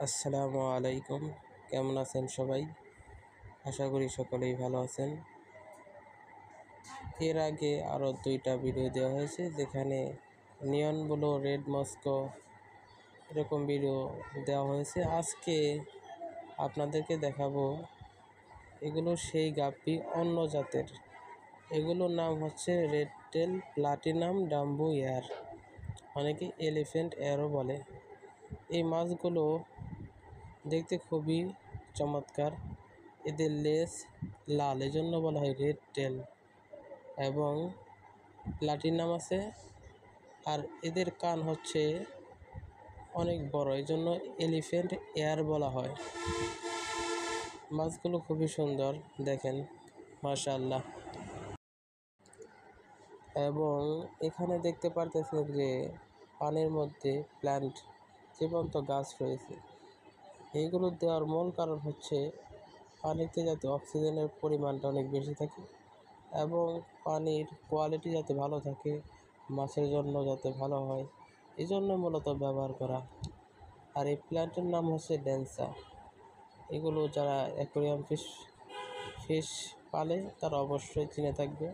আসসালামু আলাইকুম। কেমন আছেন সবাই? আশা করি সকলেই ভালো আছেন। এর আগে আরও 2টা ভিডিও দেওয়া হয়েছে, যেখানে নিয়ন ব্লু, রেড মস্কো এরকম ভিডিও দেওয়া হয়েছে। আজকে আপনাদেরকে দেখাবো এগুলো সেই গাপ্পি, অন্য জাতের। এগুলোর নাম হচ্ছে রেড টেল প্লাটিনাম ডাম্বু এয়ার, অনেকে এলিফ্যান্ট এয়ারও বলে। এই মাছগুলো দেখতে খুবই চমৎকার। এদের লেজ লাল, এজন্য বলা হয় রেড টেল, এবং প্লাটিনাম আছে। আর এদের কান হচ্ছে অনেক বড়, এজন্য এলিফ্যান্ট এয়ার বলা হয়। মাছগুলো খুবই সুন্দর, দেখেন মাশাআল্লাহ। এবং এখানে দেখতে পারতেছেন যে পানির মধ্যে প্ল্যান্ট, জীবন্ত গাছ রয়েছে। এইগুলো দেওয়ার মূল কারণ হচ্ছে পানিতে যাতে অক্সিজেনের পরিমাণটা অনেক বেশি থাকে এবং পানির কোয়ালিটি যাতে ভালো থাকে, মাছের জন্য যাতে ভালো হয়, এই জন্য মূলত ব্যবহার করা। আর এই প্ল্যান্টের নাম হচ্ছে ড্যান্সা। এগুলো যারা অ্যাকোয়ারিয়াম ফিশ পালে তারা অবশ্যই চিনে থাকবে।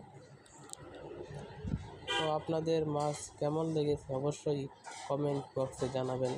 তো আপনাদের মাছ কেমন লেগেছে অবশ্যই কমেন্ট বক্সে জানাবেন।